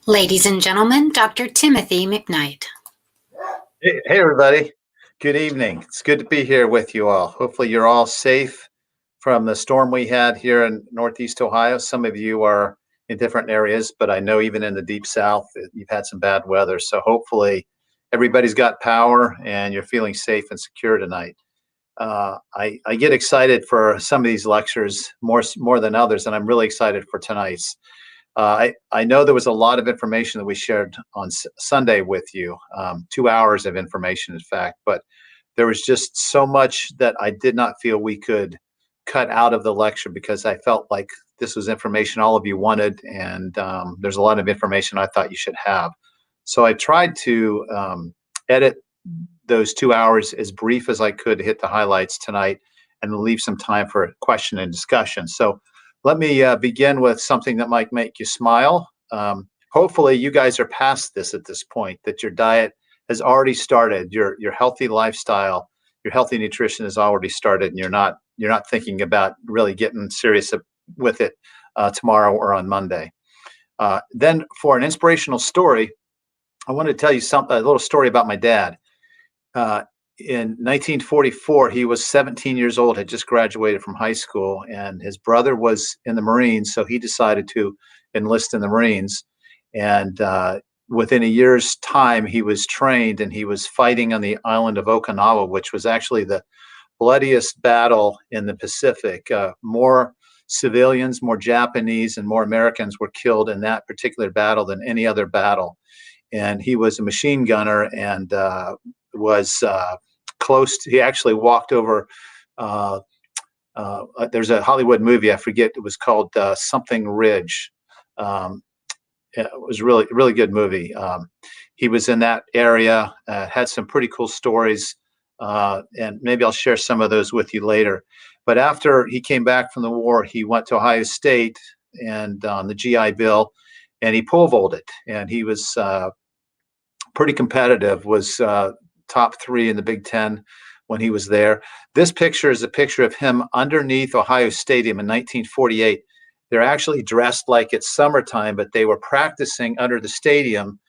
Ladies and gentlemen, Dr. Timothy McKnight. Hey, everybody. Good evening. It's good to be here with you all. Hopefully you're all safe from the storm we had here in Northeast Ohio. Some of you are in different areas, but I know even in the deep South, you've had some bad weather. So hopefully everybody's got power and you're feeling safe and secure tonight. I get excited for some of these lectures more than others, and I'm really excited for tonight's. I know there was a lot of information that we shared on Sunday with you, 2 hours of information, in fact, but there was just so much that I did not feel we could cut out of the lecture because I felt like this was information all of you wanted, and there's a lot of information I thought you should have. So I tried to edit those 2 hours as brief as I could to hit the highlights tonight and leave some time for question and discussion. So let me begin with something that might make you smile. Hopefully you guys are past this at this point, that your diet has already started, your healthy lifestyle, your healthy nutrition has already started, and you're not thinking about really getting serious with it tomorrow or on Monday. Then for an inspirational story, I want to tell you a little story about my dad. In 1944, he was 17 years old, had just graduated from high school, and his brother was in the Marines, so he decided to enlist in the Marines. And within a year's time, he was trained, and he was fighting on the island of Okinawa, which was actually the bloodiest battle in the Pacific. More civilians, more Japanese, and more Americans were killed in that particular battle than any other battle. And he was a machine gunner and was close to, he actually walked over, there's a Hollywood movie, I forget, it was called Something Ridge. It was really good movie. He was in that area, had some pretty cool stories, and maybe I'll share some of those with you later. But after he came back from the war, he went to Ohio State and on the GI Bill, and he pole vaulted, and he was pretty competitive, was top 3 in the Big Ten when he was there. This picture is a picture of him underneath Ohio Stadium in 1948. They're actually dressed like it's summertime, but they were practicing under the stadium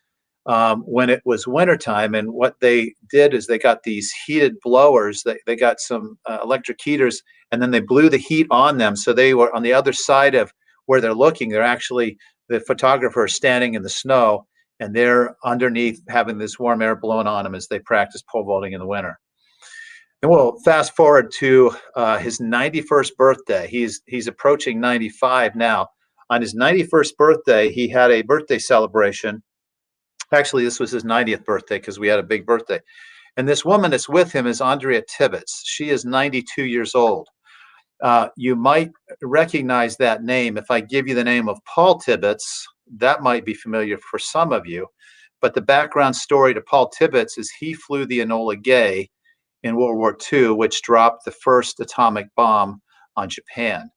when it was wintertime. And what they did is they got these heated blowers. They got some electric heaters, and then they blew the heat on them. So they were on the other side of where they're looking. They're actually, the photographer is standing in the snow, and they're underneath having this warm air blowing on them as they practice pole vaulting in the winter. And we'll fast forward to his 91st birthday. He's approaching 95 now. On his 91st birthday, he had a birthday celebration. Actually, this was his 90th birthday because we had a big birthday. And this woman that's with him is Andrea Tibbetts. She is 92 years old. You might recognize that name. If I give you the name of Paul Tibbetts, that might be familiar for some of you. But the background story to Paul Tibbetts is he flew the Enola Gay in World War II, which dropped the first atomic bomb on Japan.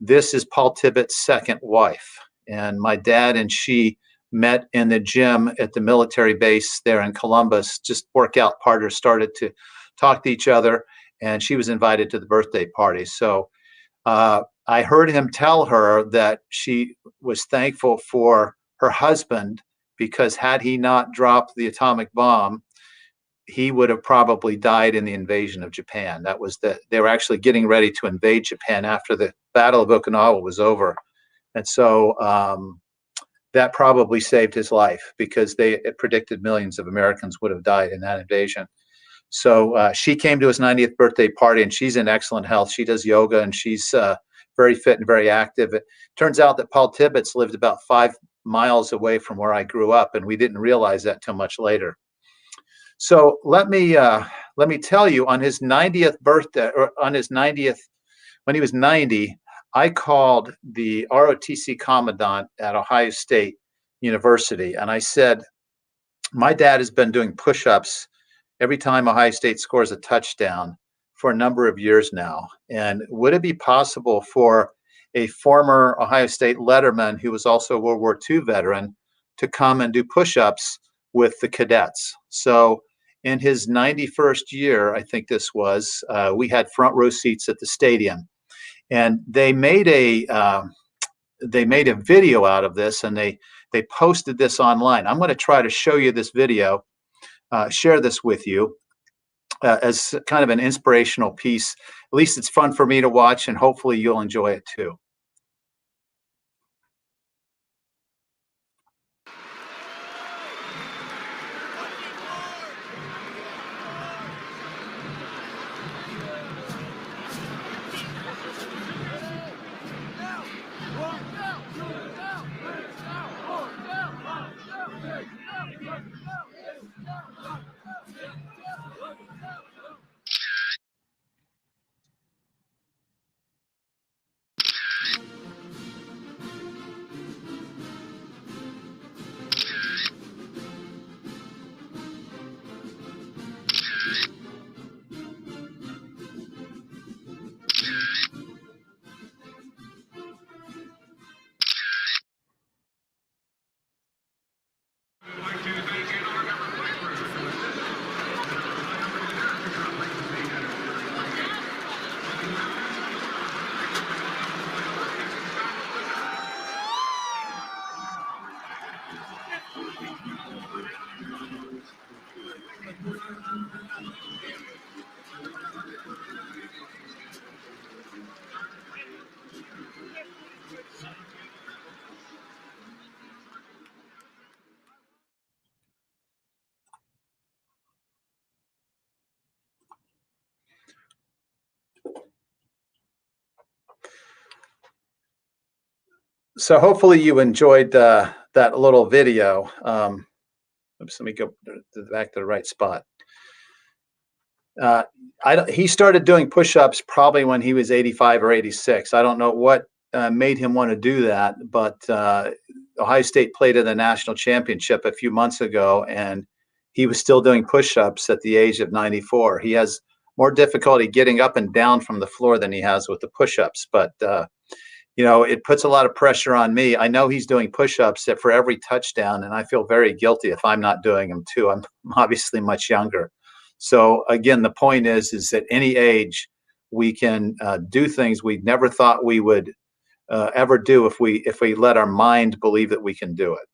This is Paul Tibbetts' second wife. And my dad and she met in the gym at the military base there in Columbus. Just workout partners started to talk to each other, and she was invited to the birthday party. So I heard him tell her that she was thankful for her husband because had he not dropped the atomic bomb, he would have probably died in the invasion of Japan. That was they were actually getting ready to invade Japan after the Battle of Okinawa was over. And so that probably saved his life because it predicted millions of Americans would have died in that invasion. So she came to his 90th birthday party, and she's in excellent health. She does yoga, and she's very fit and very active. It turns out that Paul Tibbetts lived about 5 miles away from where I grew up, and we didn't realize that till much later. So let me tell you, on his 90th birthday, or on his 90th, when he was 90, I called the ROTC commandant at Ohio State University, and I said, my dad has been doing push-ups every time Ohio State scores a touchdown for a number of years now. And would it be possible for a former Ohio State letterman who was also a World War II veteran to come and do push-ups with the cadets? So in his 91st year, I think this was, we had front row seats at the stadium. And they made a video out of this, and they They posted this online. I'm going to try to show you this video, share this with you as kind of an inspirational piece. At least it's fun for me to watch, and hopefully you'll enjoy it too. So hopefully you enjoyed that little video. Oops, let me go back to the right spot. He started doing push-ups probably when he was 85 or 86. I don't know what made him want to do that, but Ohio State played in the national championship a few months ago, and he was still doing push-ups at the age of 94. He has more difficulty getting up and down from the floor than he has with the push-ups, but it puts a lot of pressure on me. I know he's doing push-ups for every touchdown, and I feel very guilty if I'm not doing them too. I'm obviously much younger. So again, the point is that any age we can do things we never thought we would ever do if we let our mind believe that we can do it.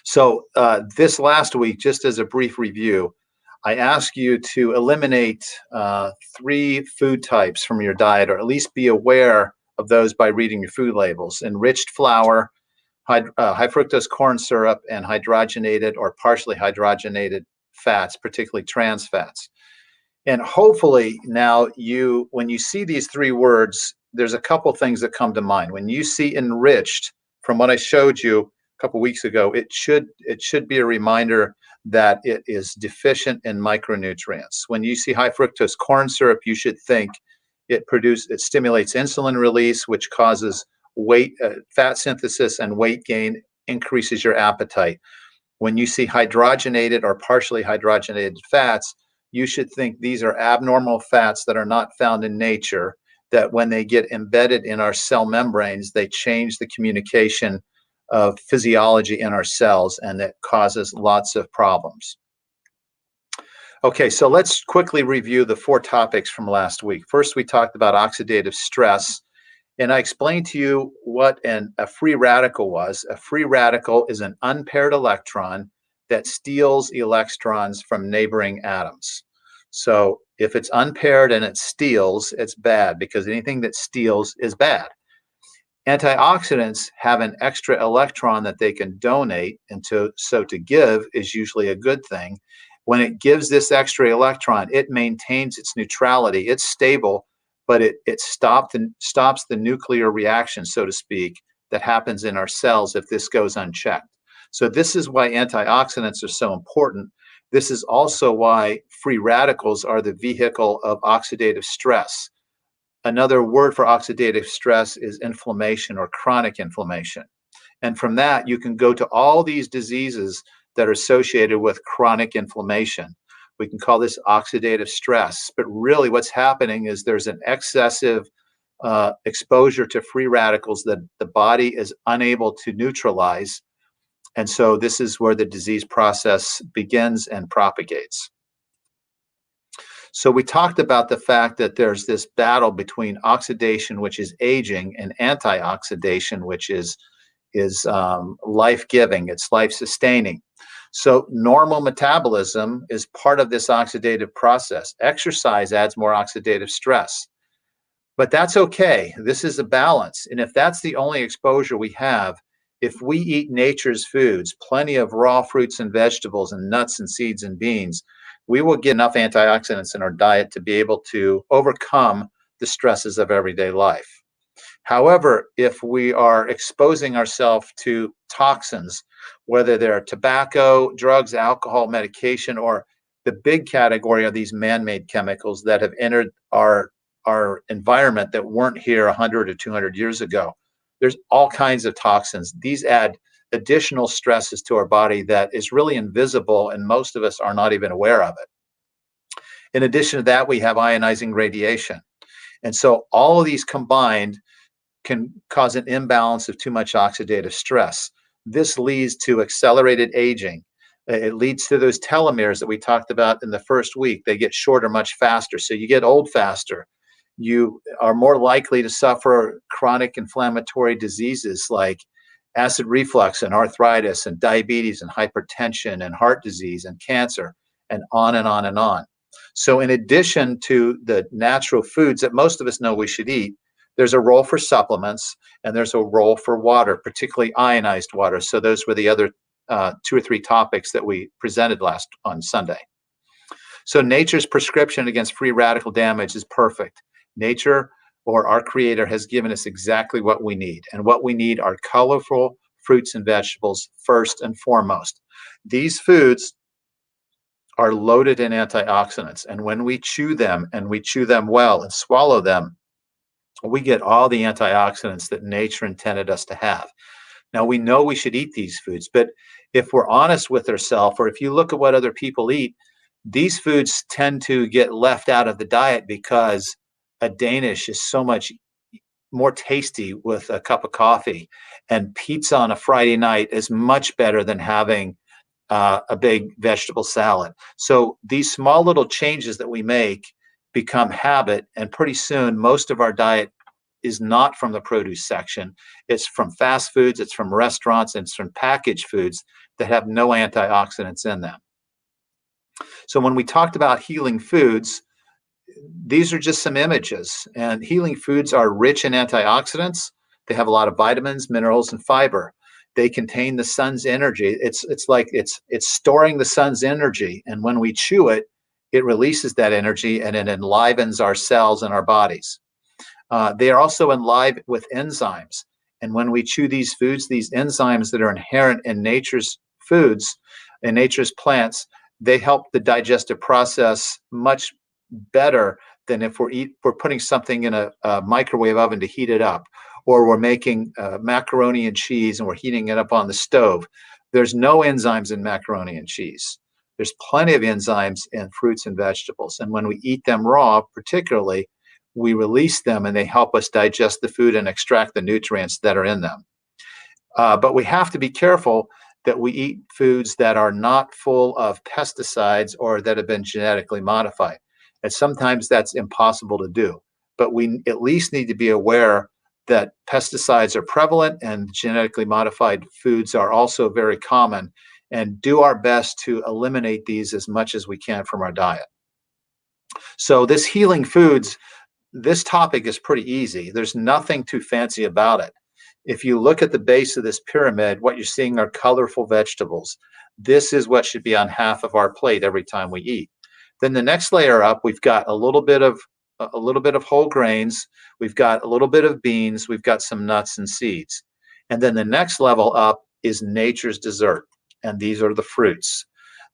So this last week, just as a brief review, I ask you to eliminate 3 food types from your diet, or at least be aware of those by reading your food labels: enriched flour, high fructose corn syrup, and hydrogenated or partially hydrogenated fats, particularly trans fats. And hopefully now when you see these 3 words, there's a couple things that come to mind. When you see enriched, from what I showed you a couple weeks ago, it should be a reminder that it is deficient in micronutrients. When you see high fructose corn syrup, you should think it stimulates insulin release, which causes fat synthesis and weight gain, increases your appetite. When you see hydrogenated or partially hydrogenated fats, you should think these are abnormal fats that are not found in nature, that when they get embedded in our cell membranes, they change the communication of physiology in our cells, and that causes lots of problems. Okay, so let's quickly review the 4 topics from last week. First, we talked about oxidative stress, and I explained to you what a free radical was. A free radical is an unpaired electron that steals electrons from neighboring atoms. So if it's unpaired and it steals, it's bad, because anything that steals is bad. Antioxidants have an extra electron that they can donate, and so to give is usually a good thing. When it gives this extra electron, it maintains its neutrality. It's stable, but it stops the nuclear reaction, so to speak, that happens in our cells if this goes unchecked. So this is why antioxidants are so important. This is also why free radicals are the vehicle of oxidative stress. Another word for oxidative stress is inflammation or chronic inflammation. And from that, you can go to all these diseases that are associated with chronic inflammation. We can call this oxidative stress. But really what's happening is there's an excessive exposure to free radicals that the body is unable to neutralize. And so this is where the disease process begins and propagates. So we talked about the fact that there's this battle between oxidation, which is aging, and antioxidation, which is is life-giving, it's life-sustaining. So normal metabolism is part of this oxidative process. Exercise adds more oxidative stress. But that's okay. This is a balance. And if that's the only exposure we have, if we eat nature's foods, plenty of raw fruits and vegetables and nuts and seeds and beans, we will get enough antioxidants in our diet to be able to overcome the stresses of everyday life. However, if we are exposing ourselves to toxins, whether they're tobacco, drugs, alcohol, medication, or the big category of these man-made chemicals that have entered our environment that weren't here 100 or 200 years ago, there's all kinds of toxins. These add additional stresses to our body that is really invisible, and most of us are not even aware of it. In addition to that, we have ionizing radiation. And so all of these combined can cause an imbalance of too much oxidative stress. This leads to accelerated aging. It leads to those telomeres that we talked about in the first week. They get shorter much faster. So you get old faster. You are more likely to suffer chronic inflammatory diseases like acid reflux and arthritis and diabetes and hypertension and heart disease and cancer and on and on and on. So in addition to the natural foods that most of us know we should eat, there's a role for supplements and there's a role for water, particularly ionized water. So those were the other 2 or 3 topics that we presented last on Sunday. So nature's prescription against free radical damage is perfect. Nature, or our creator, has given us exactly what we need. And what we need are colorful fruits and vegetables first and foremost. These foods are loaded in antioxidants. And when we chew them, and we chew them well and swallow them, we get all the antioxidants that nature intended us to have. Now, we know we should eat these foods, but if we're honest with ourselves, or if you look at what other people eat, these foods tend to get left out of the diet because a Danish is so much more tasty with a cup of coffee, and pizza on a Friday night is much better than having a big vegetable salad. So these small little changes that we make become habit, and pretty soon most of our diet is not from the produce section. It's from fast foods, it's from restaurants, and it's from packaged foods that have no antioxidants in them. So when we talked about healing foods, these are just some images, and healing foods are rich in antioxidants. They have a lot of vitamins, minerals, and fiber. They contain the sun's energy. It's like it's storing the sun's energy, and when we chew it, it releases that energy and it enlivens our cells and our bodies. They are also enlivened with enzymes, and when we chew these foods, these enzymes that are inherent in nature's foods, in nature's plants, they help the digestive process much better than if we're putting something in a microwave oven to heat it up, or we're making macaroni and cheese and we're heating it up on the stove. There's no enzymes in macaroni and cheese. There's plenty of enzymes in fruits and vegetables. And when we eat them raw, particularly, we release them and they help us digest the food and extract the nutrients that are in them. But we have to be careful that we eat foods that are not full of pesticides or that have been genetically modified. And sometimes that's impossible to do. But we at least need to be aware that pesticides are prevalent and genetically modified foods are also very common, and do our best to eliminate these as much as we can from our diet. So this healing foods, this topic is pretty easy. There's nothing too fancy about it. If you look at the base of this pyramid, what you're seeing are colorful vegetables. This is what should be on half of our plate every time we eat. Then the next layer up, we've got a little bit of whole grains, we've got a little bit of beans, we've got some nuts and seeds. And then the next level up is nature's dessert, and these are the fruits.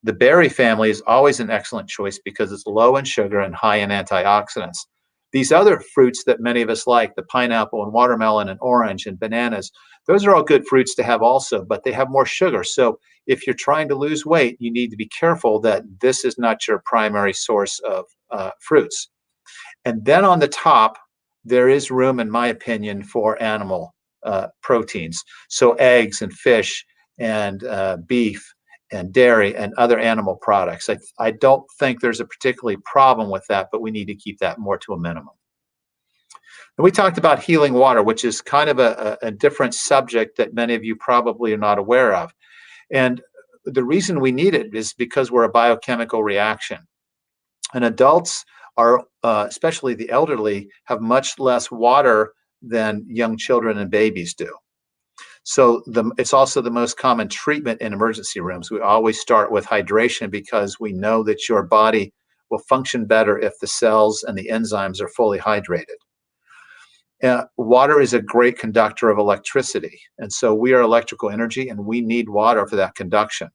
The berry family is always an excellent choice because it's low in sugar and high in antioxidants. These other fruits that many of us like, the pineapple and watermelon and orange and bananas, those are all good fruits to have also, but they have more sugar. So if you're trying to lose weight, you need to be careful that this is not your primary source of fruits. And then on the top, there is room, in my opinion, for animal proteins. So eggs and fish and beef and dairy and other animal products. I don't think there's a particularly problem with that, but we need to keep that more to a minimum. And we talked about healing water, which is kind of a different subject that many of you probably are not aware of. And the reason we need it is because we're a biochemical reaction. And adults are, especially the elderly, have much less water than young children and babies do. So it's also the most common treatment in emergency rooms. We always start with hydration because we know that your body will function better if the cells and the enzymes are fully hydrated. Water is a great conductor of electricity. And so we are electrical energy and we need water for that conduction.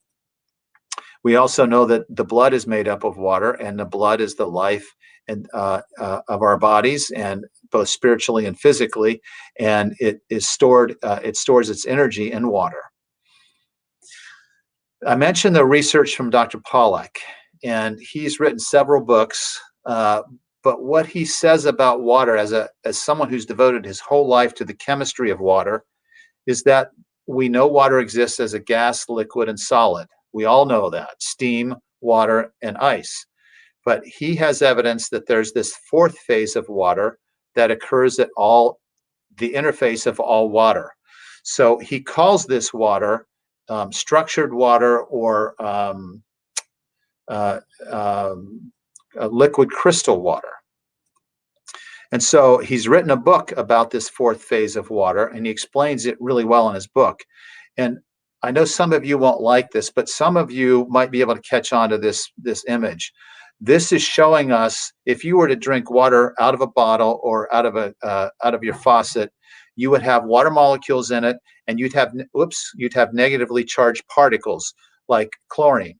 We also know that the blood is made up of water, and the blood is the life of our bodies, and both spiritually and physically, and it stores its energy in water. I mentioned the research from Dr. Pollack, and he's written several books, but what he says about water as someone who's devoted his whole life to the chemistry of water is that we know water exists as a gas, liquid, and solid. We all know that: steam, water, and ice. But he has evidence that there's this fourth phase of water that occurs at the interface of all water. So he calls this water structured water, or liquid crystal water. And so he's written a book about this fourth phase of water, and he explains it really well in his book. And I know some of you won't like this, but some of you might be able to catch on to this image. This is showing us, if you were to drink water out of a bottle or out of your faucet, you would have water molecules in it, and you'd have negatively charged particles like chlorine,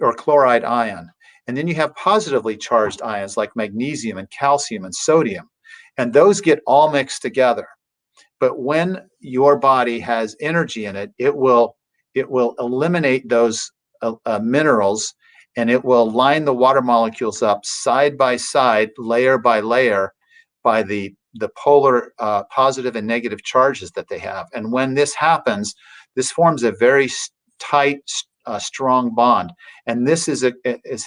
or chloride ion. And then you have positively charged ions like magnesium and calcium and sodium, and those get all mixed together. But when your body has energy in it, it will eliminate those minerals, and it will line the water molecules up side by side, layer by layer, by the polar positive and negative charges that they have. And when this happens, this forms a very tight, strong bond. And this is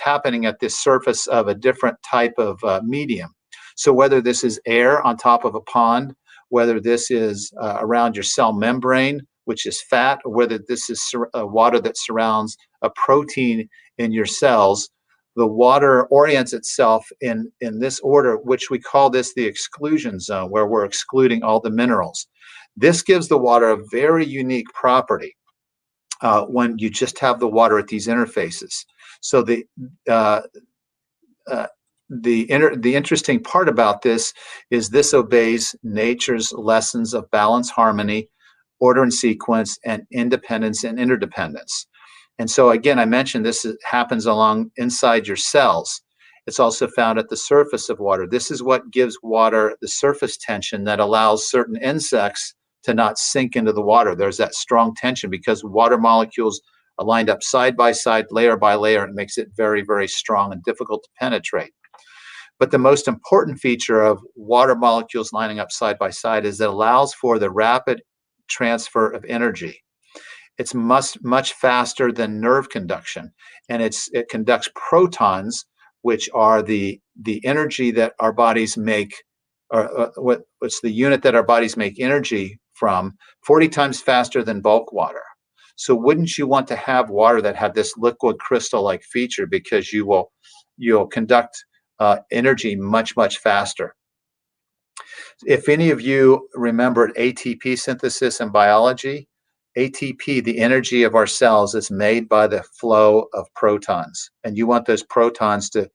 happening at the surface of a different type of medium. So whether this is air on top of a pond, whether this is around your cell membrane, which is fat, or whether this is water that surrounds a protein in your cells, the water orients itself in this order, which we call this the exclusion zone, where we're excluding all the minerals. This gives the water a very unique property when you just have the water at these interfaces. So the interesting part about this is this obeys nature's lessons of balance, harmony, order and sequence, and independence and interdependence. And so again, I mentioned this happens inside your cells. It's also found at the surface of water. This is what gives water the surface tension that allows certain insects to not sink into the water. There's that strong tension because water molecules are lined up side by side, layer by layer, and it makes it very, very strong and difficult to penetrate. But the most important feature of water molecules lining up side by side is it allows for the rapid transfer of energy. It's much faster than nerve conduction, and it conducts protons, which are the energy that our bodies make, or what's the unit that our bodies make energy from, 40 times faster than bulk water. So wouldn't you want to have water that had this liquid crystal-like feature, because you'll conduct energy much faster. If any of you remembered ATP synthesis in biology, ATP, the energy of our cells, is made by the flow of protons, and you want those protons to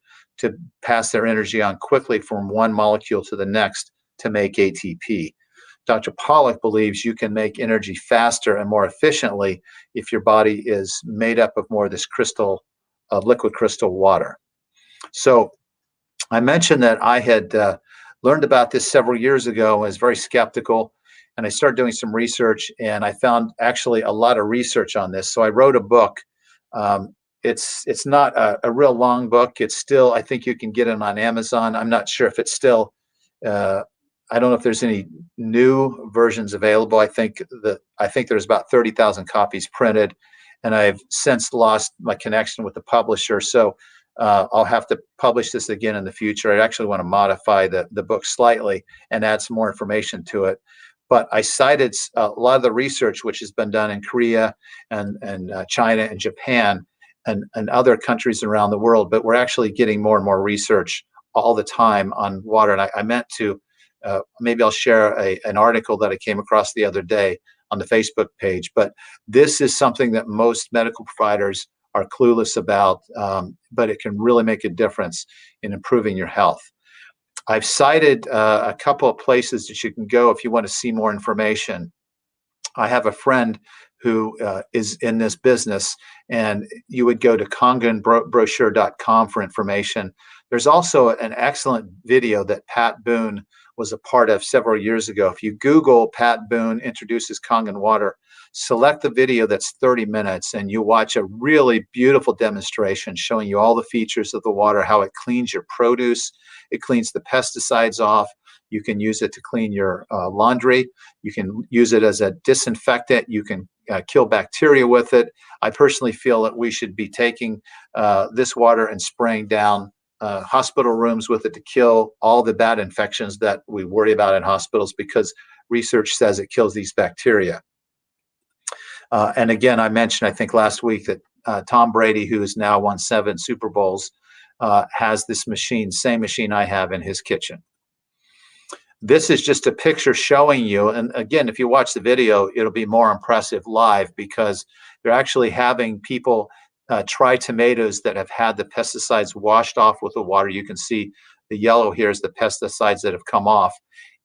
pass their energy on quickly from one molecule to the next to make ATP. Dr. Pollack believes you can make energy faster and more efficiently if your body is made up of more of this liquid crystal water. So I mentioned that I had learned about this several years ago and was very skeptical, and I started doing some research, and I found actually a lot of research on this. So I wrote a book. It's not a real long book. It's still, I think you can get it on Amazon. I'm not sure if it's still, I don't know if there's any new versions available. I think there's about 30,000 copies printed, and I've since lost my connection with the publisher. So I'll have to publish this again in the future. I actually want to modify the book slightly and add some more information to it. But I cited a lot of the research which has been done in Korea and China and Japan and other countries around the world. But we're actually getting more and more research all the time on water. And I meant to, maybe I'll share an article that I came across the other day on the Facebook page. But this is something that most medical providers are clueless about, but it can really make a difference in improving your health. I've cited a couple of places that you can go if you want to see more information. I have a friend who is in this business, and you would go to kangenbrochure.com for information. There's also an excellent video that Pat Boone was a part of several years ago. If you Google Pat Boone introduces Kangen water, select the video that's 30 minutes, and you watch a really beautiful demonstration showing you all the features of the water, how it cleans your produce, it cleans the pesticides off. You can use it to clean your laundry. You can use it as a disinfectant. You can kill bacteria with it. I personally feel that we should be taking this water and spraying down hospital rooms with it to kill all the bad infections that we worry about in hospitals, because research says it kills these bacteria. And again, I mentioned, I think last week, that Tom Brady, who has now won 7 Super Bowls, has this machine, same machine I have in his kitchen. This is just a picture showing you, and again, if you watch the video, it'll be more impressive live, because they're actually having people try tomatoes that have had the pesticides washed off with the water. You can see the yellow here is the pesticides that have come off,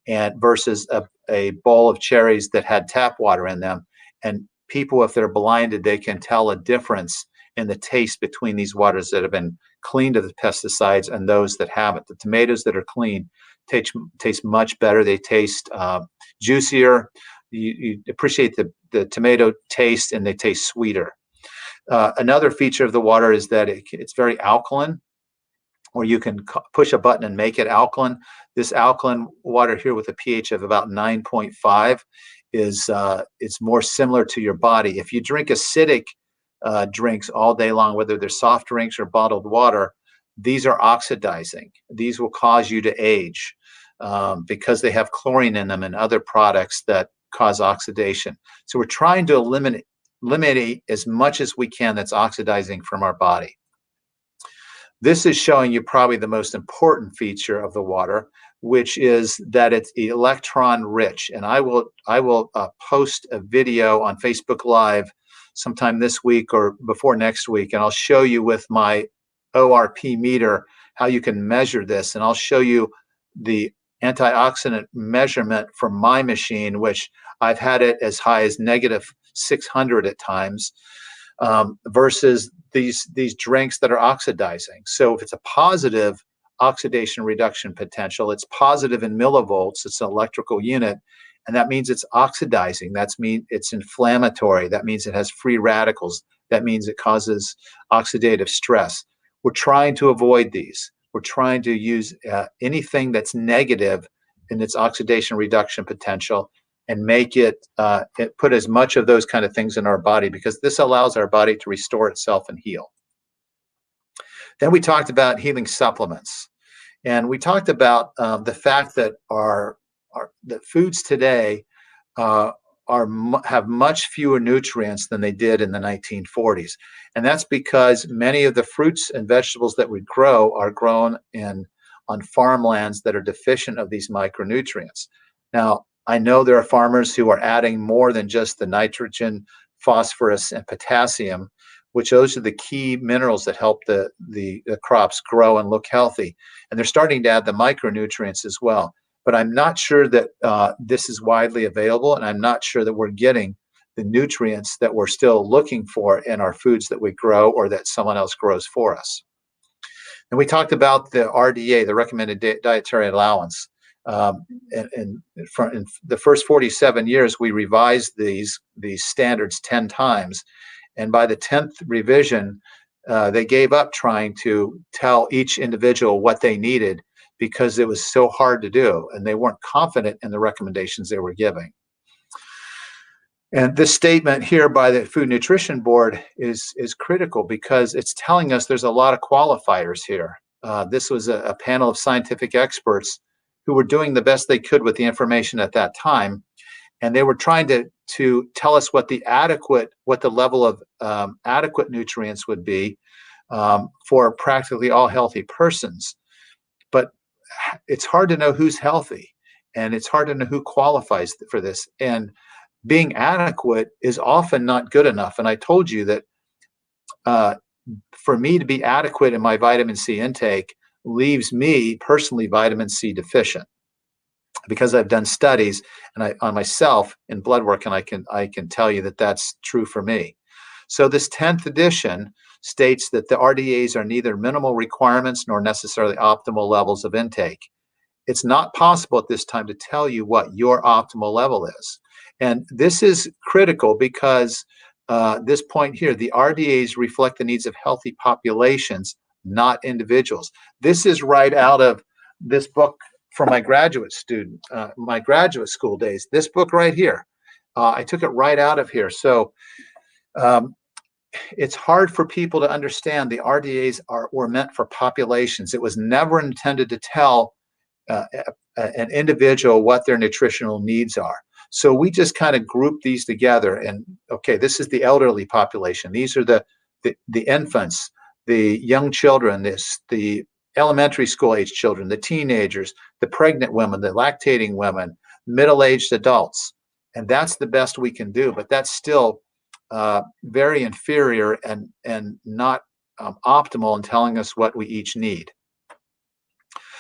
and versus a bowl of cherries that had tap water in them. And people, if they're blinded, they can tell a difference in the taste between these waters that have been cleaned of the pesticides and those that haven't. The tomatoes that are clean taste much better. They taste juicier. You appreciate the tomato taste, and they taste sweeter. Another feature of the water is that it's very alkaline, or you can push a button and make it alkaline. This alkaline water here with a pH of about 9.5 is it's more similar to your body. If you drink acidic drinks all day long, whether they're soft drinks or bottled water, these are oxidizing. These will cause you to age because they have chlorine in them and other products that cause oxidation. So we're trying to eliminate as much as we can that's oxidizing from our body. This is showing you probably the most important feature of the water, which is that it's electron rich. And I will post a video on Facebook Live sometime this week or before next week, and I'll show you with my ORP meter how you can measure this, and I'll show you the antioxidant measurement from my machine, which I've had it as high as -600 at times, versus these drinks that are oxidizing. So if it's a positive oxidation reduction potential, it's positive in millivolts, it's an electrical unit, and that means it's oxidizing. That means it's inflammatory. That means it has free radicals. That means it causes oxidative stress. We're trying to avoid these. We're trying to use anything that's negative in its oxidation reduction potential and make it put as much of those kind of things in our body, because this allows our body to restore itself and heal. Then we talked about healing supplements, and we talked about the fact that the foods today have much fewer nutrients than they did in the 1940s, and that's because many of the fruits and vegetables that we grow are grown on farmlands that are deficient of these micronutrients. Now, I know there are farmers who are adding more than just the nitrogen, phosphorus, and potassium, which those are the key minerals that help the crops grow and look healthy. And they're starting to add the micronutrients as well. But I'm not sure that this is widely available, and I'm not sure that we're getting the nutrients that we're still looking for in our foods that we grow or that someone else grows for us. And we talked about the RDA, the recommended dietary allowance. In the first 47 years, we revised these standards 10 times. And by the 10th revision, they gave up trying to tell each individual what they needed, because it was so hard to do, and they weren't confident in the recommendations they were giving. And this statement here by the Food Nutrition Board is critical because it's telling us there's a lot of qualifiers here. This was a panel of scientific experts who were doing the best they could with the information at that time, and they were trying to tell us what the level of adequate nutrients would be for practically all healthy persons. But it's hard to know who's healthy, and it's hard to know who qualifies for this. And being adequate is often not good enough. And I told you that for me to be adequate in my vitamin C intake leaves me personally vitamin C deficient, because I've done studies on myself in blood work, and I can tell you that that's true for me. So this 10th edition states that the RDAs are neither minimal requirements nor necessarily optimal levels of intake. It's not possible at this time to tell you what your optimal level is. And this is critical because this point here, the RDAs reflect the needs of healthy populations, not individuals. This is right out of this book from my graduate school days. This book right here, I took it right out of here. So it's hard for people to understand the RDAs were meant for populations. It was never intended to tell an individual what their nutritional needs are. So we just kind of group these together, and okay, this is the elderly population. These are the infants, the young children, the elementary school age children, the teenagers, the pregnant women, the lactating women, middle-aged adults. And that's the best we can do, but that's still very inferior and not optimal in telling us what we each need.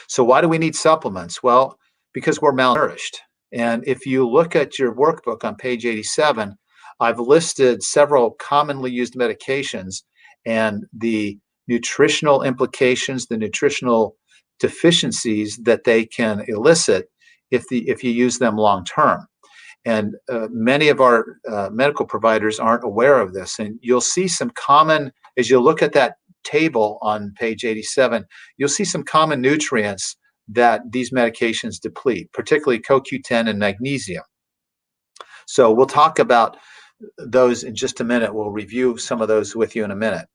So why do we need supplements? Well, because we're malnourished. And if you look at your workbook on page 87, I've listed several commonly used medications and the nutritional implications, the nutritional deficiencies that they can elicit if you use them long term. And many of our medical providers aren't aware of this. And you'll see some common, as you look at that table on page 87, you'll see some common nutrients that these medications deplete, particularly CoQ10 and magnesium. So we'll talk about those in just a minute. We'll review some of those with you in a minute.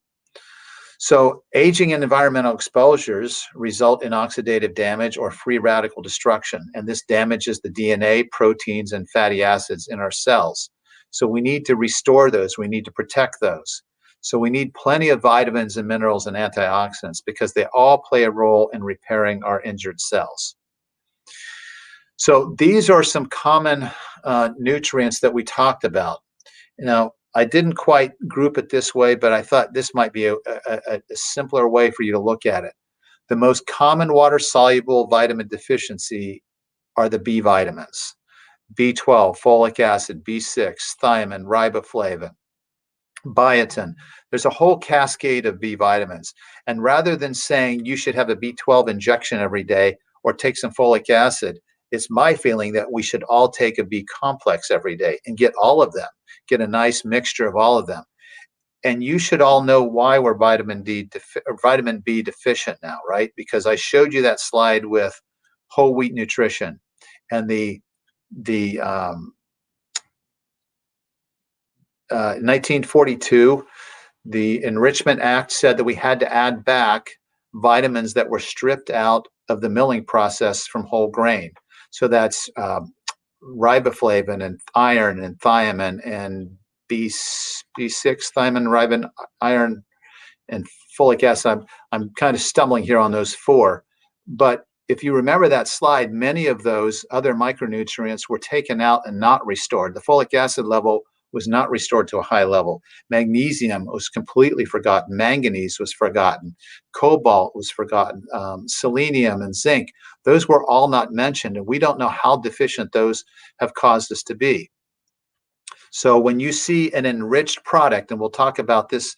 So aging and environmental exposures result in oxidative damage or free radical destruction, and this damages the DNA, proteins, and fatty acids in our cells. So we need to restore those. We need to protect those. So we need plenty of vitamins and minerals and antioxidants because they all play a role in repairing our injured cells. So these are some common nutrients that we talked about. Now, I didn't quite group it this way, but I thought this might be a simpler way for you to look at it. The most common water-soluble vitamin deficiency are the B vitamins: B12, folic acid, B6, thiamine, riboflavin, biotin. There's a whole cascade of B vitamins. And rather than saying you should have a B12 injection every day or take some folic acid, it's my feeling that we should all take a B complex every day and get all of them, get a nice mixture of all of them. And you should all know why we're vitamin B deficient now, right? Because I showed you that slide with whole wheat nutrition and the 1942, the Enrichment Act said that we had to add back vitamins that were stripped out of the milling process from whole grain. So that's riboflavin and iron and thiamine and B6, thiamine, ribin, iron, and folic acid. I'm kind of stumbling here on those four. But if you remember that slide, many of those other micronutrients were taken out and not restored. The folic acid level was not restored to a high level. Magnesium was completely forgotten. Manganese was forgotten. Cobalt was forgotten. Selenium and zinc, those were all not mentioned, and we don't know how deficient those have caused us to be. So when you see an enriched product, and we'll talk about this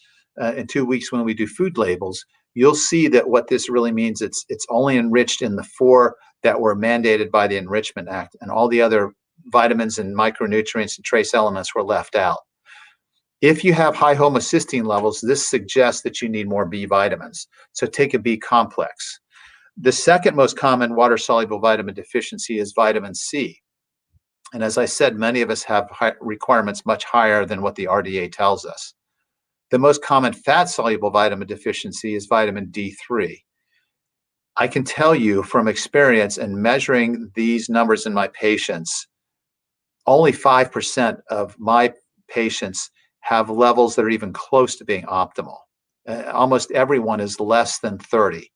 in 2 weeks when we do food labels, you'll see that what this really means, it's only enriched in the 4 that were mandated by the Enrichment Act, and all the other vitamins and micronutrients and trace elements were left out. If you have high homocysteine levels, this suggests that you need more B vitamins. So take a B complex. The second most common water-soluble vitamin deficiency is vitamin C. And as I said, many of us have requirements much higher than what the RDA tells us. The most common fat-soluble vitamin deficiency is vitamin D3. I can tell you from experience and measuring these numbers in my patients, only 5% of my patients have levels that are even close to being optimal. Almost everyone is less than 30.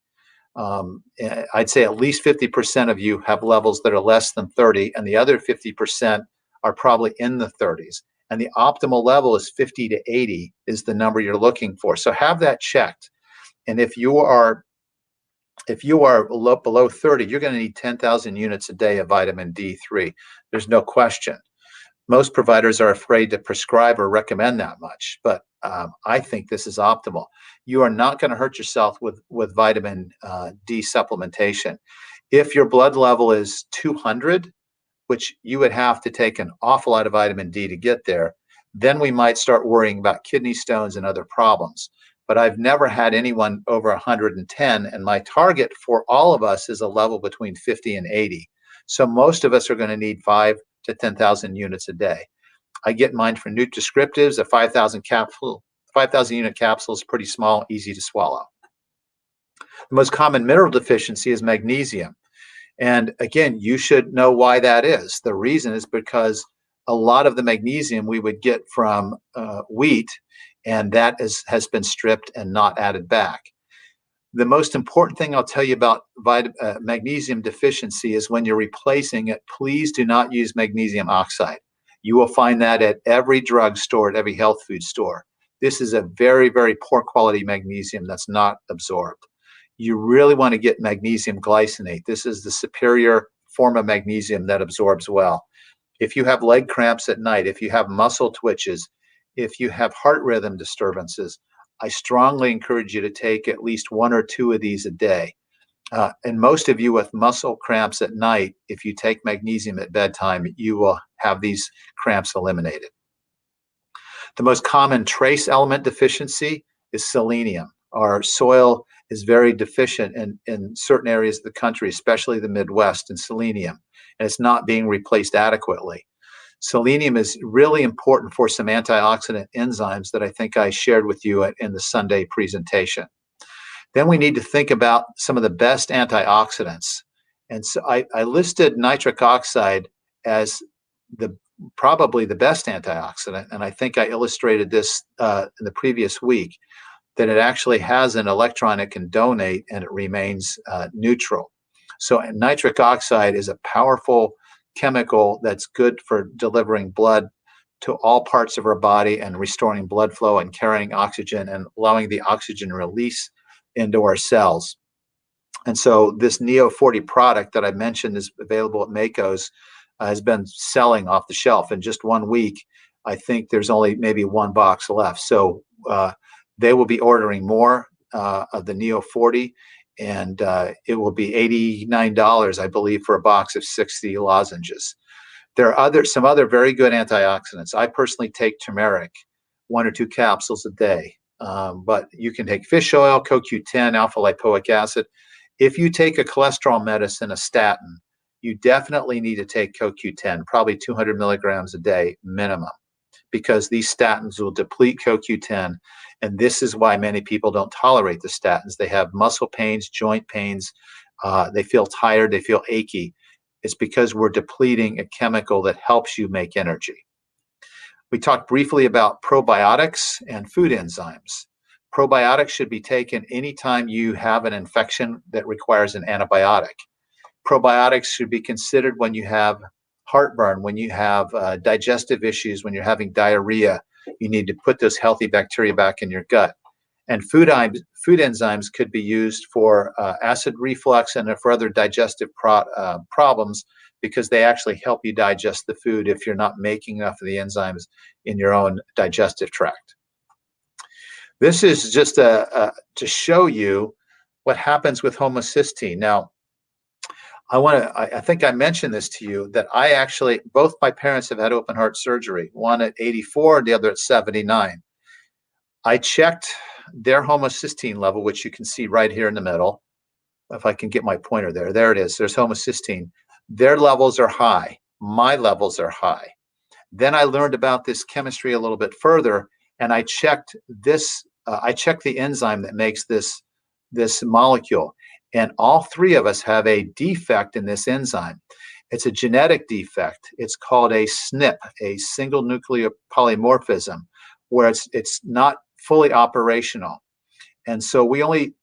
I'd say at least 50% of you have levels that are less than 30, and the other 50% are probably in the 30s. And the optimal level is 50 to 80 is the number you're looking for. So have that checked. And if you are below 30, you're going to need 10,000 units a day of vitamin D3. There's no question. Most providers are afraid to prescribe or recommend that much, but I think this is optimal. You are not going to hurt yourself with vitamin D supplementation. If your blood level is 200, which you would have to take an awful lot of vitamin D to get there, then we might start worrying about kidney stones and other problems. But I've never had anyone over 110, and my target for all of us is a level between 50 and 80. So most of us are going to need 5 to 10,000 units a day. I get mine for NutraScriptives. A 5,000 unit capsule is pretty small, easy to swallow. The most common mineral deficiency is magnesium. And again, you should know why that is. The reason is because a lot of the magnesium we would get from wheat, and that has been stripped and not added back. The most important thing I'll tell you about magnesium deficiency is when you're replacing it, please do not use magnesium oxide. You will find that at every drugstore, at every health food store. This is a very, very poor quality magnesium that's not absorbed. You really want to get magnesium glycinate. This is the superior form of magnesium that absorbs well. If you have leg cramps at night, if you have muscle twitches, if you have heart rhythm disturbances, I strongly encourage you to take at least 1 or 2 of these a day. And most of you with muscle cramps at night, if you take magnesium at bedtime, you will have these cramps eliminated. The most common trace element deficiency is selenium. Our soil is very deficient in certain areas of the country, especially the Midwest, in selenium, and it's not being replaced adequately. Selenium is really important for some antioxidant enzymes that I think I shared with you in the Sunday presentation. Then we need to think about some of the best antioxidants. And so I listed nitric oxide as probably the best antioxidant. And I think I illustrated this in the previous week, that it actually has an electron it can donate and it remains neutral. So nitric oxide is a powerful chemical that's good for delivering blood to all parts of our body and restoring blood flow and carrying oxygen and allowing the oxygen release into our cells. And so this Neo 40 product that I mentioned is available at Mako's, has been selling off the shelf. In just 1 week, I think there's only maybe 1 box left. So they will be ordering more of the Neo 40, and it will be $89, I believe, for a box of 60 lozenges. There are some other very good antioxidants. I personally take turmeric, 1 or 2 capsules a day, but you can take fish oil, CoQ10, alpha lipoic acid. If you take a cholesterol medicine, a statin, you definitely need to take CoQ10, probably 200 milligrams a day minimum, because these statins will deplete CoQ10. And this is why many people don't tolerate the statins. They have muscle pains, joint pains. They feel tired. They feel achy. It's because we're depleting a chemical that helps you make energy. We talked briefly about probiotics and food enzymes. Probiotics should be taken anytime you have an infection that requires an antibiotic. Probiotics should be considered when you have heartburn, when you have digestive issues, when you're having diarrhea. You need to put those healthy bacteria back in your gut. And food enzymes could be used for acid reflux and for other digestive problems, because they actually help you digest the food if you're not making enough of the enzymes in your own digestive tract. This is just to show you what happens with homocysteine. Now, I think I mentioned this to you, that both my parents have had open heart surgery, one at 84, the other at 79. I checked their homocysteine level, which you can see right here in the middle. If I can get my pointer there. There it is. There's homocysteine. Their levels are high. my levels are high. Then I learned about this chemistry a little bit further, and I checked this. I checked the enzyme that makes this molecule, and all three of us have a defect in this enzyme. It's a genetic defect. It's called a SNP, a single nuclear polymorphism, where it's not fully operational. And so we only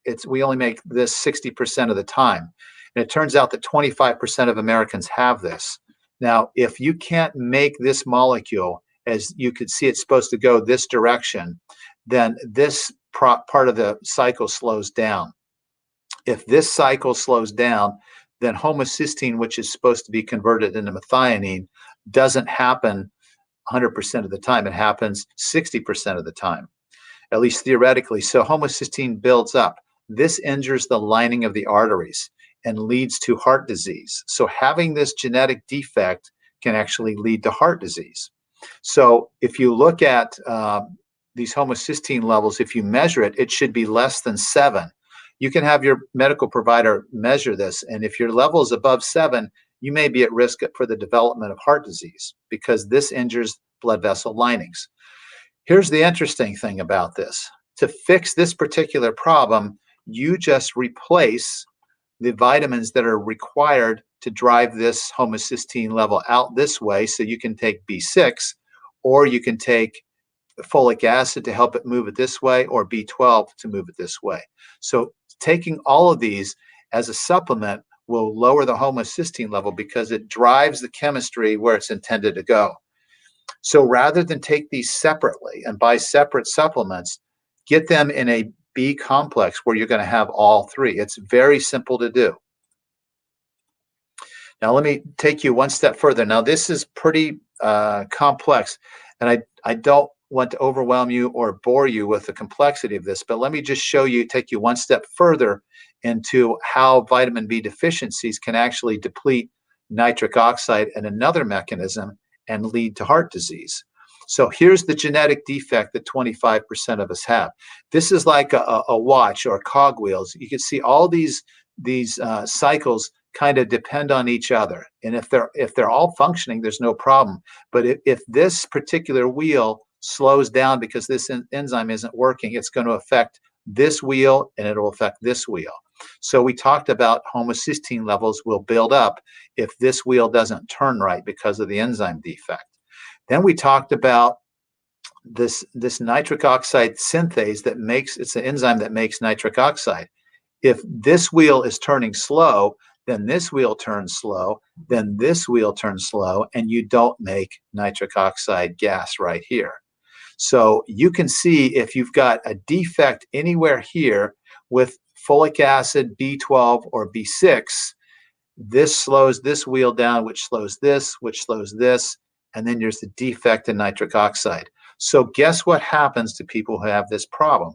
make this 60% of the time. And it turns out that 25% of Americans have this. Now, if you can't make this molecule, as you could see it's supposed to go this direction, then this part of the cycle slows down. If this cycle slows down, then homocysteine, which is supposed to be converted into methionine, doesn't happen 100% of the time. It happens 60% of the time, at least theoretically. So homocysteine builds up. This injures the lining of the arteries and leads to heart disease. So having this genetic defect can actually lead to heart disease. So if you look at these homocysteine levels, if you measure it, it should be less than 7. You can have your medical provider measure this, and if your level is above 7, you may be at risk for the development of heart disease because this injures blood vessel linings. Here's the interesting thing about this. To fix this particular problem, you just replace the vitamins that are required to drive this homocysteine level out this way. So you can take B6, or you can take folic acid to help it move it this way, or B12 to move it this way. So taking all of these as a supplement will lower the homocysteine level because it drives the chemistry where it's intended to go. So rather than take these separately and buy separate supplements, get them in a B complex where you're going to have all three. It's very simple to do. Now, let me take you one step further. Now, this is pretty complex, and I don't want to overwhelm you or bore you with the complexity of this, but let me just show you, take you one step further into how vitamin B deficiencies can actually deplete nitric oxide and another mechanism and lead to heart disease. So here's the genetic defect that 25% of us have. This is like a watch or cogwheels. You can see all these cycles kind of depend on each other. And if they're all functioning, there's no problem. But if this particular wheel slows down because this enzyme isn't working, it's going to affect this wheel and it'll affect this wheel. So we talked about homocysteine levels will build up if this wheel doesn't turn right because of the enzyme defect. Then we talked about this nitric oxide synthase it's an enzyme that makes nitric oxide. If this wheel is turning slow, then this wheel turns slow, then this wheel turns slow, and you don't make nitric oxide gas right here. So you can see if you've got a defect anywhere here with folic acid, B12, or B6, this slows this wheel down, which slows this, and then there's the defect in nitric oxide. So guess what happens to people who have this problem?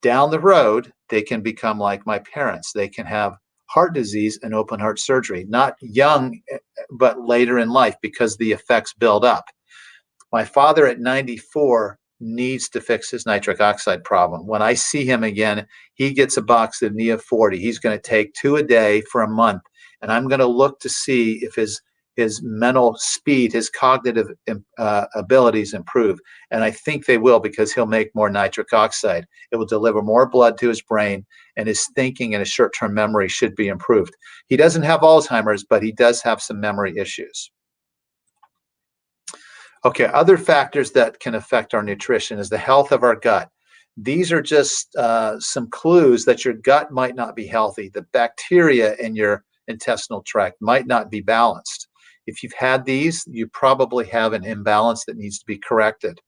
Down the road, they can become like my parents. They can have heart disease and open heart surgery, not young, but later in life because the effects build up. My father at 94 needs to fix his nitric oxide problem. When I see him again, he gets a box of Nia 40. He's going to take 2 a day for a month, and I'm going to look to see if his mental speed, his cognitive abilities improve. And I think they will because he'll make more nitric oxide. It will deliver more blood to his brain, and his thinking and his short-term memory should be improved. He doesn't have Alzheimer's, but he does have some memory issues. Okay, other factors that can affect our nutrition is the health of our gut. These are just some clues that your gut might not be healthy. The bacteria in your intestinal tract might not be balanced. If you've had these, you probably have an imbalance that needs to be corrected.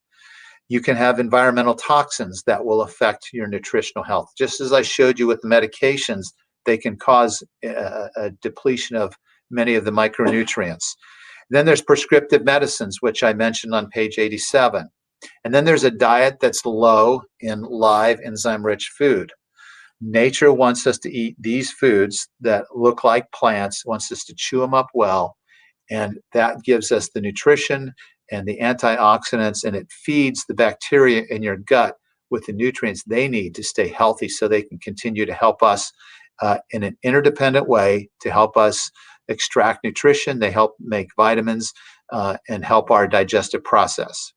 You can have environmental toxins that will affect your nutritional health. Just as I showed you with the medications, they can cause a depletion of many of the micronutrients. Then there's prescriptive medicines, which I mentioned on page 87. And then there's a diet that's low in live enzyme-rich food. Nature wants us to eat these foods that look like plants, wants us to chew them up well, and that gives us the nutrition and the antioxidants, and it feeds the bacteria in your gut with the nutrients they need to stay healthy so they can continue to help us in an interdependent way to help us extract nutrition. They help make vitamins and help our digestive process.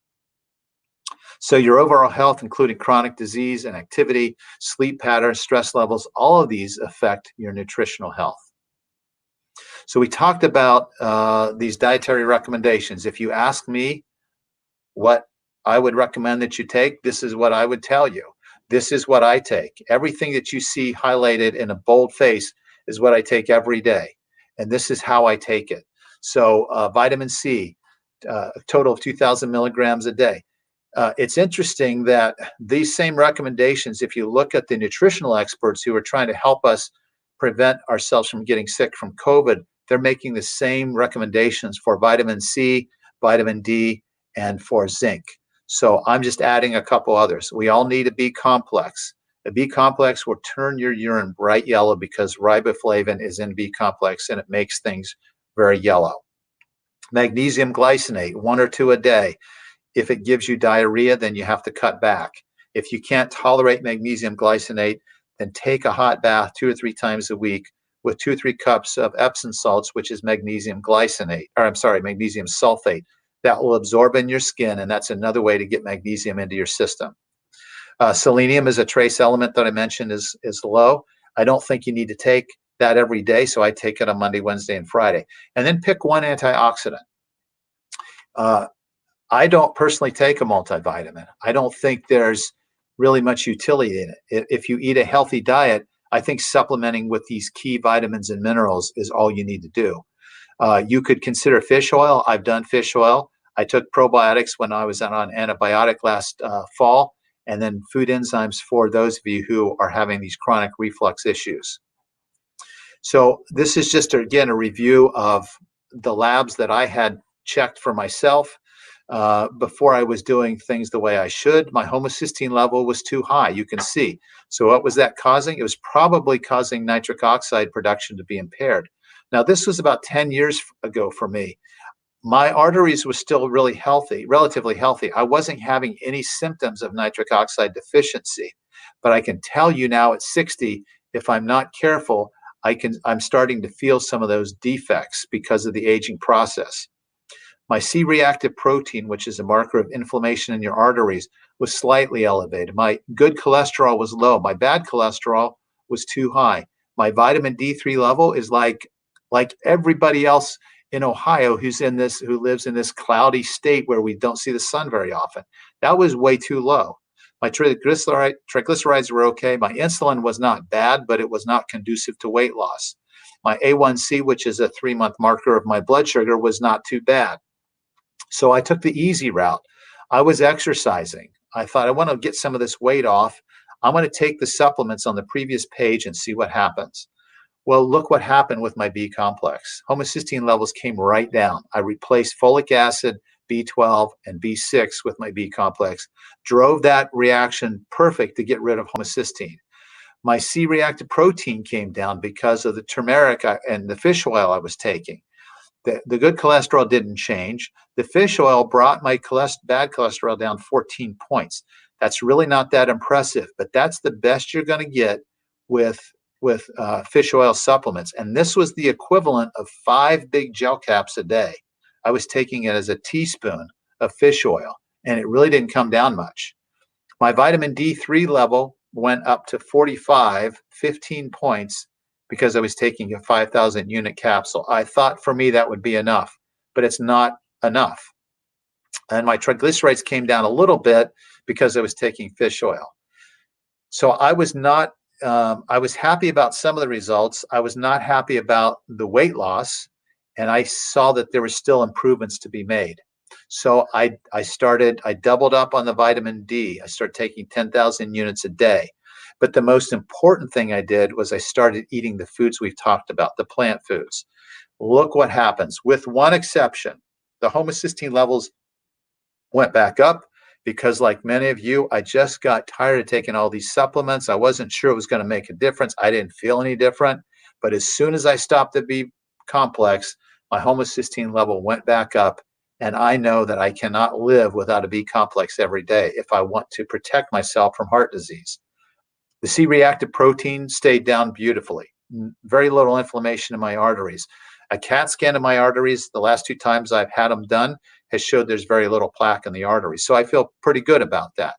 So your overall health, including chronic disease and activity, sleep patterns, stress levels, all of these affect your nutritional health. So we talked about these dietary recommendations. If you ask me what I would recommend that you take, this is what I would tell you. This is what I take. Everything that you see highlighted in a bold face is what I take every day. And this is how I take it. So vitamin C, a total of 2,000 milligrams a day. It's interesting that these same recommendations, if you look at the nutritional experts who are trying to help us prevent ourselves from getting sick from COVID, they're making the same recommendations for vitamin C, vitamin D, and for zinc. So I'm just adding a couple others. We all need a B complex. A B complex will turn your urine bright yellow because riboflavin is in B complex and it makes things very yellow. Magnesium glycinate, 1 or 2 a day. If it gives you diarrhea, then you have to cut back. If you can't tolerate magnesium glycinate, then take a hot bath 2 or 3 times a week with 2 or 3 cups of Epsom salts, which is magnesium sulfate. That will absorb in your skin, and that's another way to get magnesium into your system. Selenium is a trace element that I mentioned is low. I don't think you need to take that every day, so I take it on Monday, Wednesday, and Friday. And then pick one antioxidant. I don't personally take a multivitamin. I don't think there's really much utility in it. If you eat a healthy diet, I think supplementing with these key vitamins and minerals is all you need to do. You could consider fish oil. I've done fish oil. I took probiotics when I was on antibiotic last fall, and then food enzymes for those of you who are having these chronic reflux issues. So this is just, again, a review of the labs that I had checked for myself. Before I was doing things the way I should, my homocysteine level was too high, you can see. So what was that causing? It was probably causing nitric oxide production to be impaired. Now, this was about 10 years ago for me. My arteries were still really healthy, relatively healthy. I wasn't having any symptoms of nitric oxide deficiency. But I can tell you now at 60, if I'm not careful, I'm starting to feel some of those defects because of the aging process. My C-reactive protein, which is a marker of inflammation in your arteries, was slightly elevated. My good cholesterol was low. My bad cholesterol was too high. My vitamin D3 level is like everybody else in Ohio who lives in this cloudy state where we don't see the sun very often. That was way too low. My triglycerides were okay. My insulin was not bad, but it was not conducive to weight loss. My A1C, which is a 3-month marker of my blood sugar, was not too bad. So I took the easy route. I was exercising. I thought, I want to get some of this weight off. I'm going to take the supplements on the previous page and see what happens. Well, look what happened with my B complex. Homocysteine levels came right down. I replaced folic acid, B12, and B6 with my B complex. Drove that reaction perfect to get rid of homocysteine. My C-reactive protein came down because of the turmeric and the fish oil I was taking. The good cholesterol didn't change. The fish oil brought my bad cholesterol down 14 points. That's really not that impressive, but that's the best you're going to get with fish oil supplements. And this was the equivalent of 5 big gel caps a day. I was taking it as a teaspoon of fish oil, and it really didn't come down much. My vitamin D3 level went up to 15 points, because I was taking a 5,000 unit capsule. I thought for me that would be enough, but it's not enough. And my triglycerides came down a little bit because I was taking fish oil. So I was happy about some of the results. I was not happy about the weight loss, and I saw that there were still improvements to be made. So I doubled up on the vitamin D. I started taking 10,000 units a day. But the most important thing I did was I started eating the foods we've talked about, the plant foods. Look what happens. With one exception, the homocysteine levels went back up because, like many of you, I just got tired of taking all these supplements. I wasn't sure it was going to make a difference. I didn't feel any different. But as soon as I stopped the B complex, my homocysteine level went back up. And I know that I cannot live without a B complex every day if I want to protect myself from heart disease. The C-reactive protein stayed down beautifully. Very little inflammation in my arteries. A CAT scan of my arteries, the last 2 times I've had them done, has showed there's very little plaque in the arteries. So I feel pretty good about that.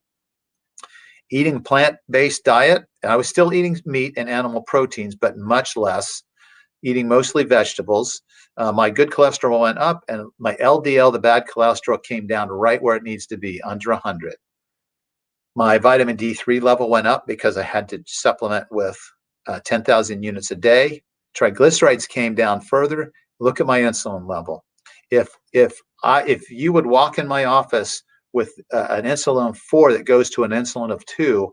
Eating plant-based diet, and I was still eating meat and animal proteins, but much less, eating mostly vegetables. My good cholesterol went up, and my LDL, the bad cholesterol, came down right where it needs to be, under 100. My vitamin D3 level went up because I had to supplement with 10,000 units a day. Triglycerides came down further. Look at my insulin level. If you would walk in my office with an insulin of 4 that goes to an insulin of 2,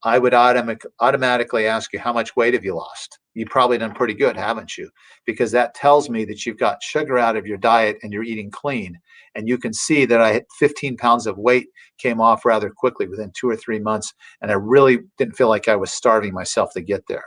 I would automatically ask you, how much weight have you lost? You've probably done pretty good, haven't you? Because that tells me that you've got sugar out of your diet and you're eating clean. And you can see that I had 15 pounds of weight came off rather quickly within 2 or 3 months. And I really didn't feel like I was starving myself to get there.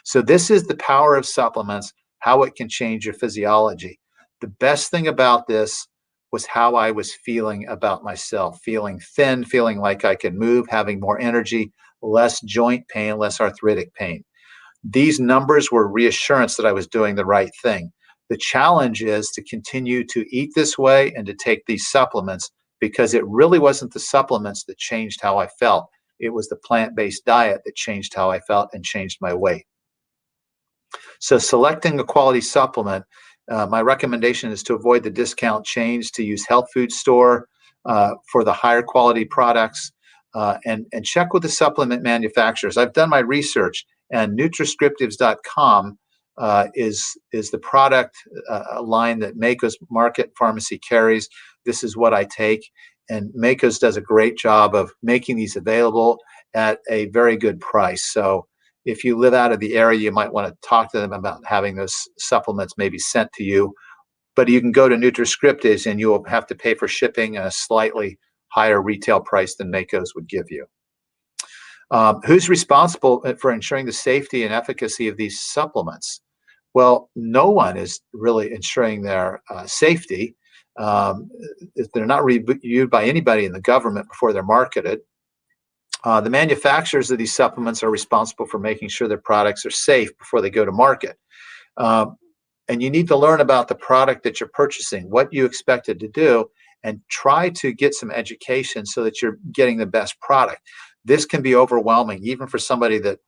So this is the power of supplements, how it can change your physiology. The best thing about this was how I was feeling about myself, feeling thin, feeling like I could move, having more energy, less joint pain, less arthritic pain. These numbers were reassurance that I was doing the right thing. The challenge is to continue to eat this way and to take these supplements, because it really wasn't the supplements that changed how I felt. It was the plant-based diet that changed how I felt and changed my weight. So selecting a quality supplement, my recommendation is to avoid the discount chains, to use health food store for the higher quality products, and check with the supplement manufacturers. I've done my research, and nutriscriptives.com is the product line that Mako's Market Pharmacy carries. This is what I take, and Mako's does a great job of making these available at a very good price. So if you live out of the area, you might want to talk to them about having those supplements maybe sent to you. But you can go to Nutriscriptives and you'll have to pay for shipping at a slightly higher retail price than Mako's would give you. Who's responsible for ensuring the safety and efficacy of these supplements? Well, no one is really ensuring their safety. They're not reviewed by anybody in the government before they're marketed. The manufacturers of these supplements are responsible for making sure their products are safe before they go to market. And you need to learn about the product that you're purchasing, what you expect it to do, and try to get some education so that you're getting the best product. This can be overwhelming, even for somebody that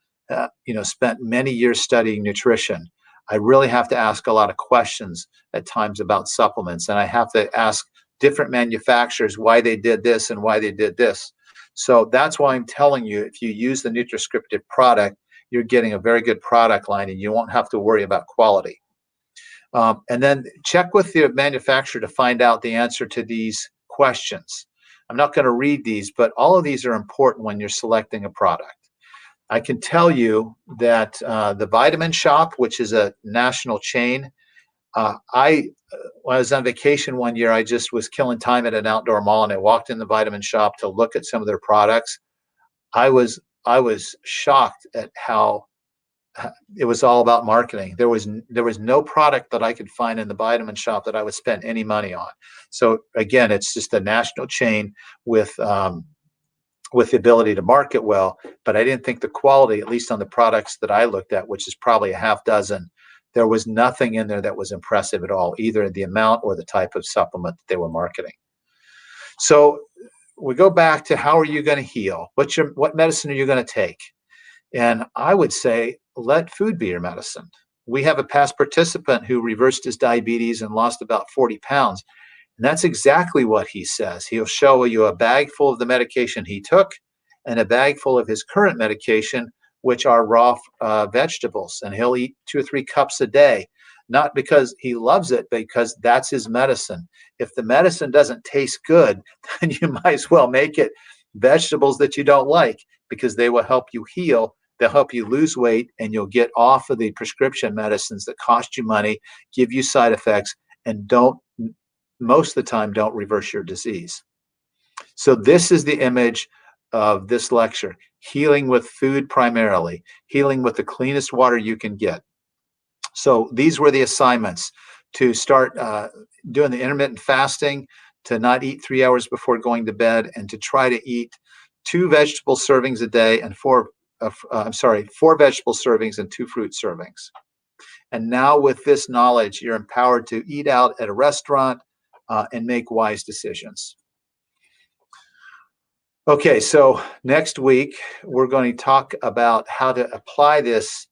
spent many years studying nutrition. I really have to ask a lot of questions at times about supplements, and I have to ask different manufacturers why they did this and why they did this. So that's why I'm telling you, if you use the Nutriscriptive product, you're getting a very good product line and you won't have to worry about quality. And then check with the manufacturer to find out the answer to these questions. I'm not going to read these, but all of these are important when you're selecting a product. I can tell you that the Vitamin Shop, which is a national chain, when I was on vacation one year, I just was killing time at an outdoor mall, and I walked in the Vitamin Shop to look at some of their products. I was shocked at how it was all about marketing. There was no product that I could find in the Vitamin Shop that I would spend any money on. So again, it's just a national chain with the ability to market well, but I didn't think the quality, at least on the products that I looked at, which is probably a half dozen, there was nothing in there that was impressive at all, either the amount or the type of supplement that they were marketing. So we go back to, how are you going to heal? What medicine are you going to take? And I would say, let food be your medicine. We have a past participant who reversed his diabetes and lost about 40 pounds. And that's exactly what he says. He'll show you a bag full of the medication he took and a bag full of his current medication, which are raw vegetables. And he'll eat 2 or 3 cups a day, not because he loves it, but because that's his medicine. If the medicine doesn't taste good, then you might as well make it vegetables that you don't like, because they will help you heal. They'll help you lose weight, and you'll get off of the prescription medicines that cost you money, give you side effects, and most of the time don't reverse your disease. So this is the image of this lecture: healing with food primarily, healing with the cleanest water you can get. So these were the assignments: to start doing the intermittent fasting, to not eat 3 hours before going to bed, and to try to eat 2 vegetable servings a day and 4 vegetable servings and 2 fruit servings. And now with this knowledge, you're empowered to eat out at a restaurant and make wise decisions. Okay, so next week, we're going to talk about how to apply this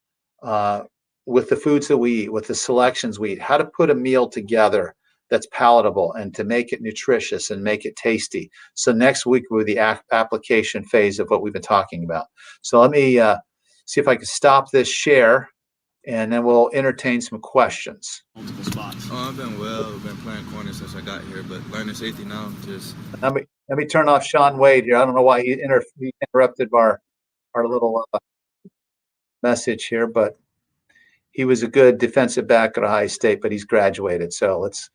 with the foods that we eat, with the selections we eat, how to put a meal together that's palatable and to make it nutritious and make it tasty. So next week will be the application phase of what we've been talking about. So let me see if I can stop this share, and then we'll entertain some questions. Multiple spots. Oh, I've been well. I've been playing corner since I got here, but learning safety now. Just let me turn off Sean Wade here. I don't know why he interrupted our little message here, but he was a good defensive back at Ohio State, but he's graduated. So let's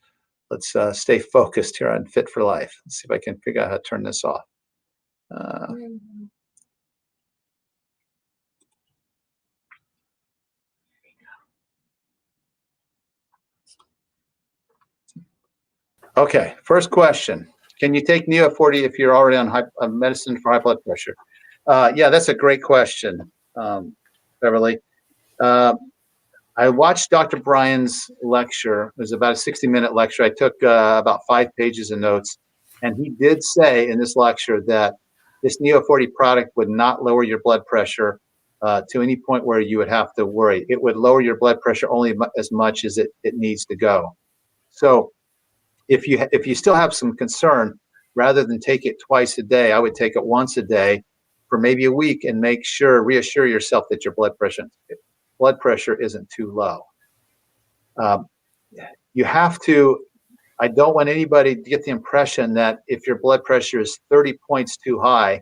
stay focused here on Fit for Life. Let's see if I can figure out how to turn this off. Okay, first question. Can you take Neo 40 if you're already on medicine for high blood pressure? Yeah, that's a great question, Beverly. I watched Dr. Bryan's lecture. It was about a 60-minute lecture. I took about 5 pages of notes, and he did say in this lecture that this Neo 40 product would not lower your blood pressure to any point where you would have to worry. It would lower your blood pressure only as much as it needs to go. So if you still have some concern, rather than take it twice a day, I would take it once a day for maybe a week and reassure yourself that your blood pressure isn't too low. You have to, I don't want anybody to get the impression that if your blood pressure is 30 points too high,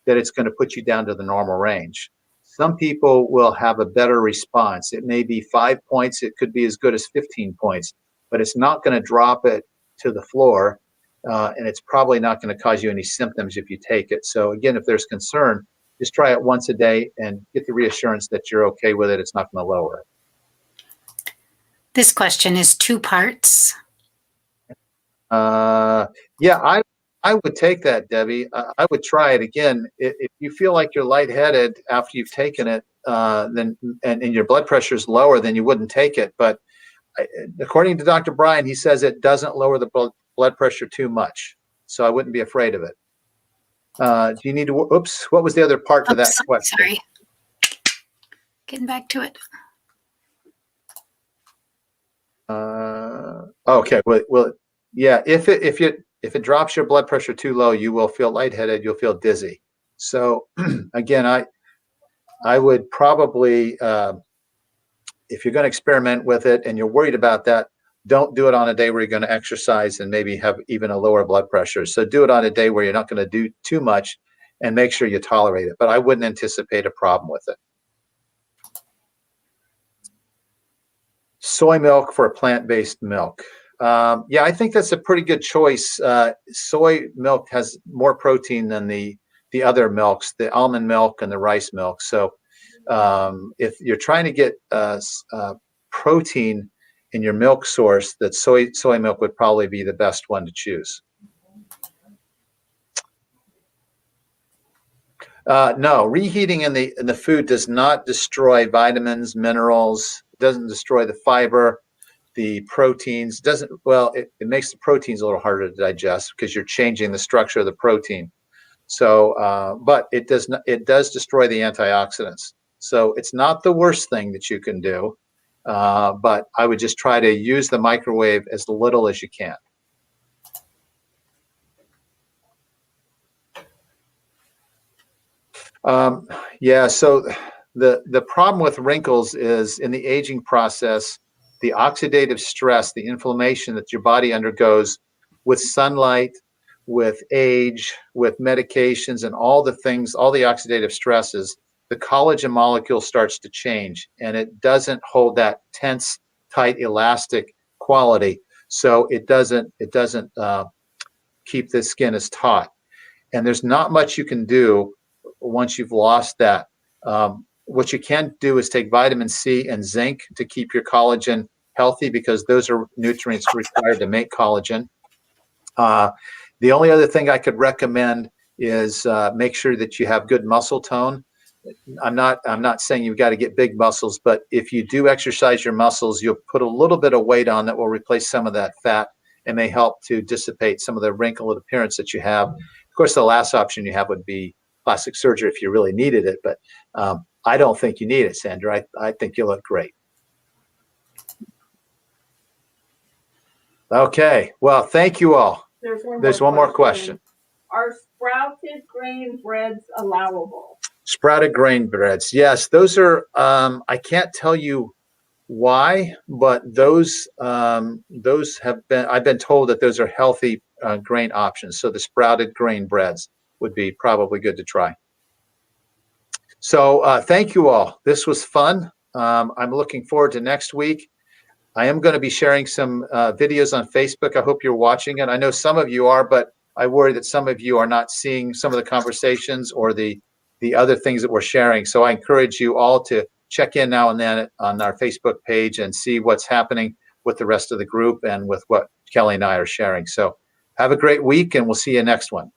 that it's going to put you down to the normal range. Some people will have a better response. It may be 5 points. It could be as good as 15 points, but it's not going to drop it to the floor. And it's probably not going to cause you any symptoms if you take it. So again, if there's concern, just try it once a day and get the reassurance that you're okay with it. It's not going to lower it. This question is 2 parts. Yeah, I would take that, Debbie. I would try it again. If you feel like you're lightheaded after you've taken it, then and your blood pressure is lower, then you wouldn't take it. But according to Dr. Bryan, he says it doesn't lower the blood pressure too much. So I wouldn't be afraid of it. Do you need to, oops, what was the other part to that question? Sorry. Getting back to it. Okay, well, yeah, if it drops your blood pressure too low, you will feel lightheaded, you'll feel dizzy. So again, I would probably, if you're going to experiment with it and you're worried about that, don't do it on a day where you're going to exercise and maybe have even a lower blood pressure. So do it on a day where you're not going to do too much and make sure you tolerate it. But I wouldn't anticipate a problem with it. Soy milk for a plant-based milk. Yeah, I think that's a pretty good choice. Soy milk has more protein than the other milks, the almond milk and the rice milk. So if you're trying to get protein in your milk source, that soy milk would probably be the best one to choose. No, reheating in the food does not destroy vitamins, minerals. It doesn't destroy the fiber, the proteins. It makes the proteins a little harder to digest because you're changing the structure of the protein. So, but it does destroy the antioxidants. So it's not the worst thing that you can do. But I would just try to use the microwave as little as you can. Yeah, so the problem with wrinkles is in the aging process, the oxidative stress, the inflammation that your body undergoes with sunlight, with age, with medications, and all the oxidative stresses, the collagen molecule starts to change, and it doesn't hold that tense, tight, elastic quality. So it doesn't keep the skin as taut. And there's not much you can do once you've lost that. What you can do is take vitamin C and zinc to keep your collagen healthy, because those are nutrients required to make collagen. The only other thing I could recommend is make sure that you have good muscle tone. I'm not saying you've got to get big muscles, but if you do exercise your muscles, you'll put a little bit of weight on that will replace some of that fat and may help to dissipate some of the wrinkled appearance that you have. Of course, the last option you have would be plastic surgery if you really needed it, but I don't think you need it, Sandra. I think you look great. Okay, well, thank you all. There's one more question. Are sprouted grain breads allowable? Sprouted grain breads. Yes, those are, I can't tell you why, but those have been, I've been told that those are healthy grain options. So the sprouted grain breads would be probably good to try. So thank you all. This was fun. I'm looking forward to next week. I am going to be sharing some videos on Facebook. I hope you're watching it. I know some of you are, but I worry that some of you are not seeing some of the conversations or the other things that we're sharing. So I encourage you all to check in now and then on our Facebook page and see what's happening with the rest of the group and with what Kelly and I are sharing. So have a great week, and we'll see you next one.